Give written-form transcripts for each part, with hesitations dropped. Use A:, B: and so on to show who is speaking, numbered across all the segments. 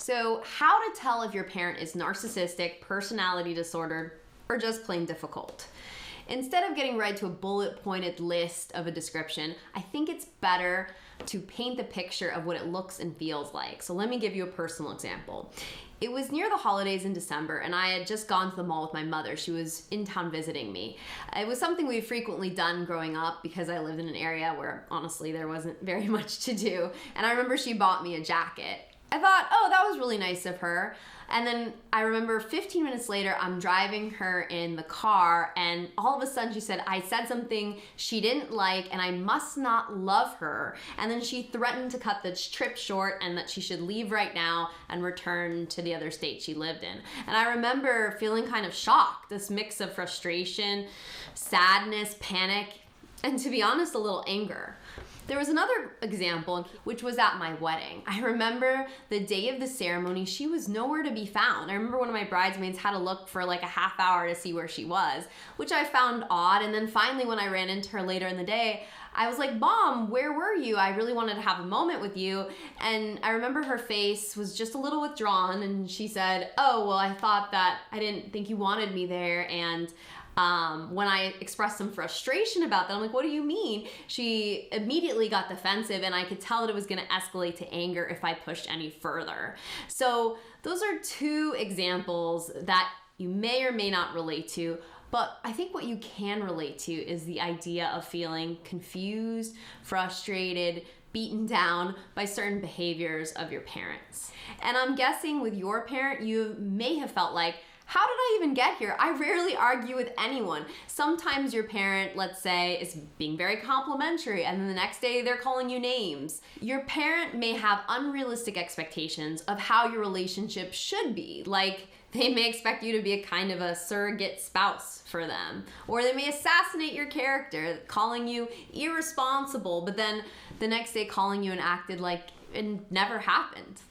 A: So how to tell if your parent is narcissistic, personality disordered, or just plain difficult. Instead of getting right to a bullet-pointed list of a description, I think it's better to paint the picture of what it looks and feels like. So let me give you a personal example. It was near the holidays in December, and I had just gone to the mall with my mother. She was in town visiting me. It was something we've frequently done growing up because I lived in an area where, honestly, there wasn't very much to do. And I remember she bought me a jacket. I thought, oh, that was really nice of her. And then I remember 15 minutes later, I'm driving her in the car, and all of a sudden she said, I said something she didn't like, and I must not love her. And then she threatened to cut the trip short and that she should leave right now and return to the other state she lived in. And I remember feeling kind of shocked, this mix of frustration, sadness, panic, and to be honest, a little anger. There was another example, which was at my wedding. I remember the day of the ceremony, she was nowhere to be found. I remember one of my bridesmaids had to look for like a half hour to see where she was, which I found odd. And then finally, when I ran into her later in the day, I was like, Mom, where were you? I really wanted to have a moment with you. And I remember her face was just a little withdrawn, and she said, oh, well, I thought that I didn't think you wanted me there. And when I expressed some frustration about that, I'm like, what do you mean? She immediately got defensive, and I could tell that it was going to escalate to anger if I pushed any further. So those are two examples that you may or may not relate to, but I think what you can relate to is the idea of feeling confused, frustrated, beaten down by certain behaviors of your parents. And I'm guessing with your parent, you may have felt like, how did I even get here? I rarely argue with anyone. Sometimes your parent, let's say, is being very complimentary, and then the next day they're calling you names. Your parent may have unrealistic expectations of how your relationship should be. Like, they may expect you to be a kind of a surrogate spouse for them. Or they may assassinate your character, calling you irresponsible, but then the next day calling you and acted like it never happened.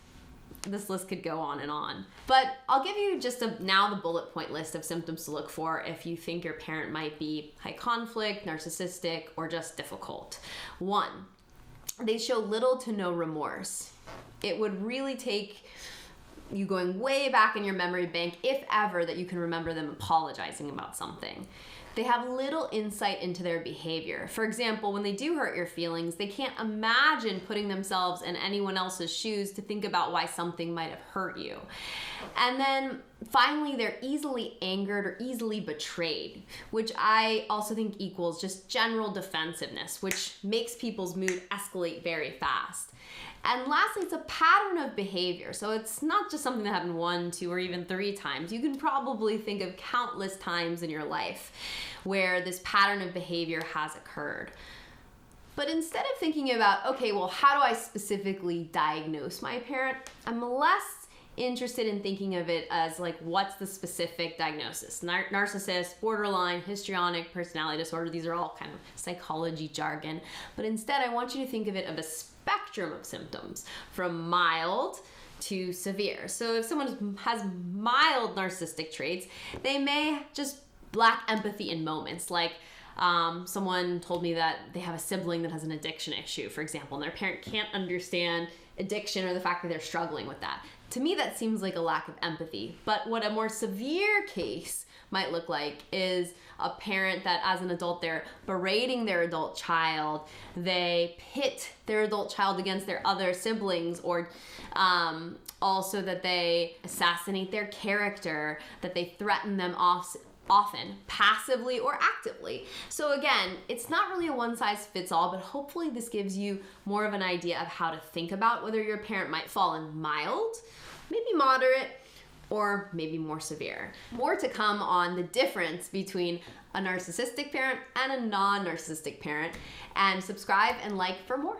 A: This list could go on and on. But I'll give you just now the bullet point list of symptoms to look for if you think your parent might be high conflict, narcissistic, or just difficult. 1, they show little to no remorse. It would really take you going way back in your memory bank, if ever, that you can remember them apologizing about something. They have little insight into their behavior. For example, when they do hurt your feelings, they can't imagine putting themselves in anyone else's shoes to think about why something might have hurt you. And then finally, they're easily angered or easily betrayed, which I also think equals just general defensiveness, which makes people's mood escalate very fast. And lastly, it's a pattern of behavior. So it's not just something that happened 1, 2, or even 3 times. You can probably think of countless times in your life where this pattern of behavior has occurred. But instead of thinking about, okay, well, how do I specifically diagnose my parent? I'm less interested in thinking of it as like, what's the specific diagnosis? Narcissist, borderline, histrionic, personality disorder. These are all kind of psychology jargon. But instead, I want you to think of it of a spectrum of symptoms from mild to severe. So if someone has mild narcissistic traits, they may just lack empathy in moments. Like someone told me that they have a sibling that has an addiction issue, for example, and their parent can't understand addiction or the fact that they're struggling with that. To me, that seems like a lack of empathy. But what a more severe case might look like is a parent that as an adult, they're berating their adult child. They pit their adult child against their other siblings, or also that they assassinate their character, that they threaten them often, passively or actively. So again, it's not really a one-size-fits-all, but hopefully this gives you more of an idea of how to think about whether your parent might fall in mild, maybe moderate, or maybe more severe. More to come on the difference between a narcissistic parent and a non-narcissistic parent, and subscribe and like for more.